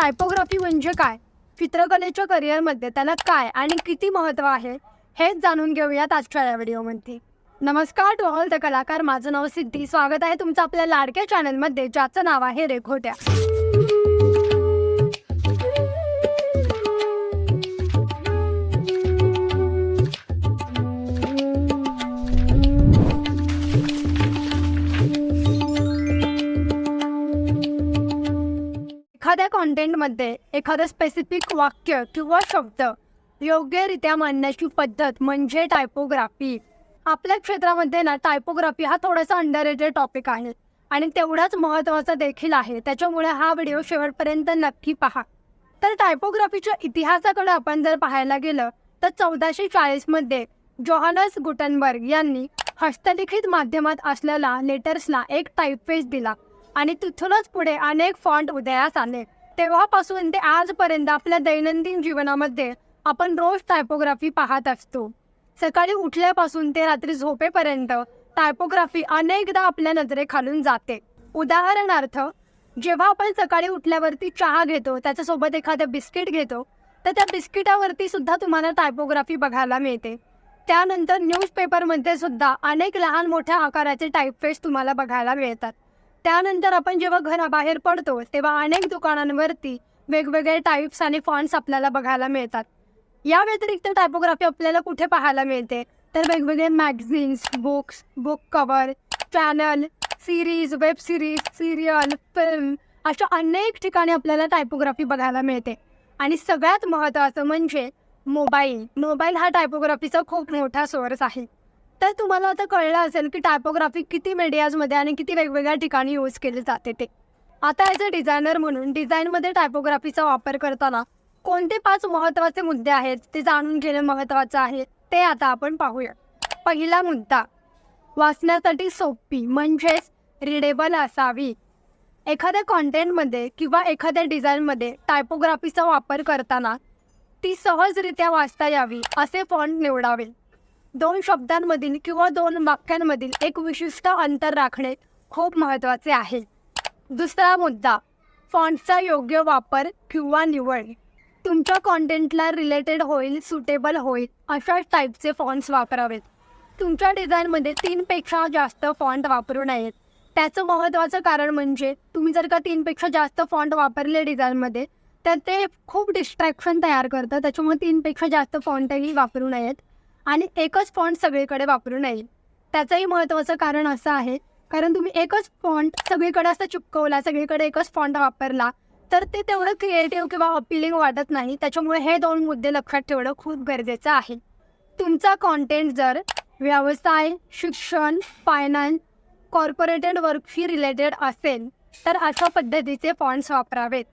टायपोग्राफी म्हणजे काय, चित्रकलेच्या करिअरमध्ये त्याला काय आणि किती महत्त्व आहे हेच जाणून घेऊयात आजच्या या व्हिडिओमध्ये. नमस्कार टू ऑल द कलाकार, माझं नाव सिद्धी. स्वागत आहे तुमचं आपल्या लाडक्या चॅनलमध्ये ज्याचं नाव आहे रेघोट्या. एखाद्या कॉन्टेंटमध्ये एखादं स्पेसिफिक वाक्य किंवा शब्द योग्यरित्या मांडण्याची पद्धत म्हणजे टायपोग्राफी. आपल्या क्षेत्रामध्ये ना टायपोग्राफी हा थोडासा अंडररेटेड टॉपिक आहे आणि तेवढाच महत्त्वाचा देखील आहे. त्याच्यामुळे हा व्हिडिओ शेवटपर्यंत नक्की पहा. तर टायपोग्राफीच्या इतिहासाकडे आपण जर पाहायला गेलं तर 1440मध्ये जोहानस गुटनबर्ग यांनी हस्तलिखित माध्यमात असलेल्या लेटर्सला एक टाईपफेस दिला आणि तिथूनच पुढे अनेक फॉन्ट उदयास आले. तेव्हापासून ते आजपर्यंत आपल्या दैनंदिन जीवनामध्ये आपण रोज टायपोग्राफी पाहत असतो. सकाळी उठल्यापासून ते रात्री झोपेपर्यंत टायपोग्राफी अनेकदा आपल्या नजरेखालून जाते. उदाहरणार्थ, जेव्हा आपण सकाळी उठल्यावरती चहा घेतो, त्याच्यासोबत एखादं बिस्किट घेतो, तर त्या बिस्किटावरती सुद्धा तुम्हाला टायपोग्राफी बघायला मिळते. त्यानंतर न्यूजपेपरमध्ये सुद्धा अनेक लहान मोठ्या आकाराचे टाईपफेस तुम्हाला बघायला मिळतात. त्यानंतर आपण जेव्हा घराबाहेर पडतो तेव्हा अनेक दुकानांवरती वेगवेगळे टाईप्स आणि फॉन्ट्स आपल्याला बघायला मिळतात. या व्यतिरिक्त टायपोग्राफी आपल्याला कुठे पाहायला मिळते तर वेगवेगळे magazines, books, book cover, channel, series, web series, serial, film अशा अनेक ठिकाणी आपल्याला टायपोग्राफी बघायला मिळते. आणि सगळ्यात महत्त्वाचं म्हणजे मोबाईल हा टायपोग्राफीचा खूप मोठा सोर्स आहे. तर तुम्हाला आता कळलं असेल की टायपोग्राफी किती मीडियाजमध्ये आणि किती वेगवेगळ्या ठिकाणी यूज केली जाते ते. आता ॲज अ डिझायनर म्हणून डिझाईनमध्ये टायपोग्राफीचा वापर करताना कोणते 5 महत्त्वाचे मुद्दे आहेत ते जाणून घेणं महत्त्वाचं आहे, ते आता आपण पाहूया. पहिला मुद्दा, वाचण्यासाठी सोपी म्हणजेच रीडेबल असावी. एखाद्या कॉन्टेंटमध्ये किंवा एखाद्या डिझाईनमध्ये टायपोग्राफीचा वापर करताना ती सहजरित्या वाचता यावी असे फॉन्ट निवडावे. 2 शब्दांमधील किंवा 2 वाक्यांमधील एक विशिष्ट अंतर राखणे खूप महत्त्वाचे आहे. दुसरा मुद्दा, फॉन्टचा योग्य वापर किंवा निवड. तुमच्या कॉन्टेंटला रिलेटेड होईल, सुटेबल होईल अशा टाईपचे फॉन्ट्स वापरावेत. तुमच्या डिझाईनमध्ये 3 पेक्षा जास्त फॉन्ट वापरू नयेत. त्याचं महत्त्वाचं कारण म्हणजे तुम्ही जर का 3 पेक्षा जास्त फॉन्ट वापरले डिझाईनमध्ये तर ते खूप डिस्ट्रॅक्शन तयार करतं. त्याच्यामुळे 3 पेक्षा जास्त फॉन्टही वापरू नयेत आणि एकच फॉन्ट सगळीकडे वापरू नये. त्याचंही महत्त्वाचं कारण असं आहे, कारण तुम्ही एकच फॉन्ट सगळीकडे असं चिपकवला, सगळीकडे एकच फॉन्ट वापरला तर ते तेवढं क्रिएटिव्ह किंवा अपीलिंग वाटत नाही. त्याच्यामुळे हे 2 मुद्दे लक्षात ठेवणं खूप गरजेचं आहे. तुमचा कॉन्टेंट जर व्यवसाय, शिक्षण, फायनान्स, कॉर्पोरेटेड वर्कशी रिलेटेड असेल तर अशा पद्धतीचे फॉन्ट्स वापरावेत.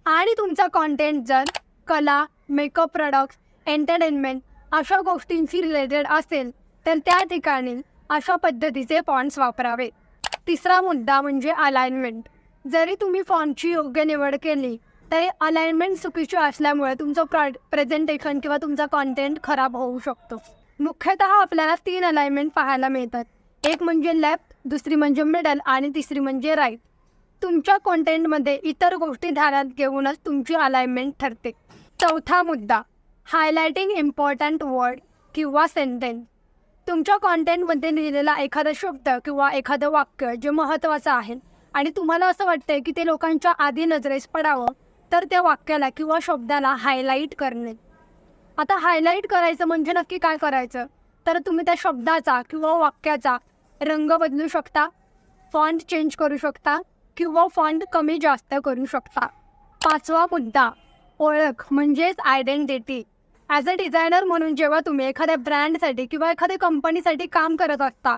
आणि तुमचा कॉन्टेंट जर कला, मेकअप प्रोडक्ट्स, एंटरटेनमेंट अशा गोष्टींशी रिलेटेड असेल तर त्या ठिकाणी अशा पद्धतीचे फॉन्ट्स वापरावे. तिसरा मुद्दा म्हणजे अलाइनमेंट. जरी तुम्ही फॉन्टची योग्य निवड केली तरी अलाइनमेंट चुकीची असल्यामुळे तुमचं प्रेझेंटेशन किंवा तुमचा कॉन्टेंट खराब होऊ शकतो. मुख्यतः आपल्याला 3 अलाइनमेंट पाहायला मिळतात. एक म्हणजे लेफ्ट, दुसरी म्हणजे मिडल आणि तिसरी म्हणजे राईट. तुमच्या कॉन्टेंटमध्ये इतर गोष्टी ध्यानात घेऊनच तुमची अलाइनमेंट ठरते. चौथा मुद्दा, हायलायटिंग इम्पॉर्टंट वर्ड किंवा सेंटेन्स. तुमच्या कॉन्टेंटमध्ये लिहिलेला एखादा शब्द किंवा एखादं वाक्य जे महत्त्वाचं आहे आणि तुम्हाला असं वाटतंय की ते लोकांच्या आधी नजरेस पडावं तर त्या वाक्याला किंवा शब्दाला हायलाईट करणे. आता हायलाईट करायचं म्हणजे नक्की काय करायचं तर तुम्ही त्या शब्दाचा किंवा वाक्याचा रंग बदलू शकता, फॉन्ट चेंज करू शकता किंवा फॉन्ट कमी जास्त करू शकता. 5वा मुद्दा, ओळख म्हणजेच आयडेंटिटी. ॲज अ डिझायनर म्हणून जेव्हा तुम्ही एखाद्या ब्रँडसाठी किंवा एखाद्या कंपनीसाठी काम करत असता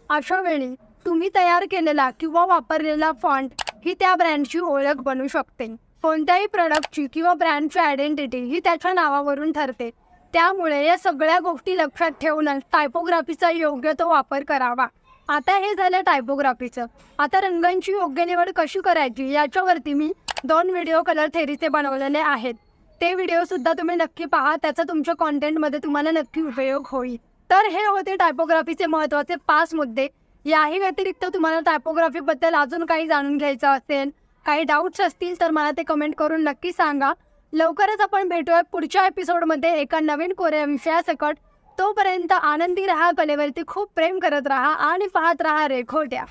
अशा वेळी तुम्ही तयार केलेला किंवा वापरलेला फॉन्ट ही त्या ब्रँडची ओळख बनू शकते. कोणत्याही प्रोडक्टची किंवा ब्रँडची आयडेंटिटी ही त्याच्या नावावरून ठरते. त्यामुळे या सगळ्या गोष्टी लक्षात ठेवूनच टायपोग्राफीचा योग्य तो वापर करावा. आता हे झालं टायपोग्राफीचं. आता रंगांची योग्य निवड कशी करायची याच्यावरती मी 2 व्हिडिओ कलर थेरीचे बनवलेले आहेत. ते व्हिडिओसुद्धा तुम्ही नक्की पहा, त्याचा तुमच्या कॉन्टेंटमध्ये तुम्हाला नक्की उपयोग होईल. तर हे होते टायपोग्राफीचे महत्त्वाचे 5 मुद्दे. याही व्यतिरिक्त तुम्हाला टायपोग्राफीबद्दल अजून काही जाणून घ्यायचं असेल काही डाऊट्स असतील तर मला ते कमेंट करून नक्की सांगा. लवकरच आपण भेटूया पुढच्या एपिसोडमध्ये एका नवीन कोरिया विषयासकट. तोपर्यंत आनंदी राहा, कलेवरती खूप प्रेम करत राहा आणि पाहत राहा रेखोट्या.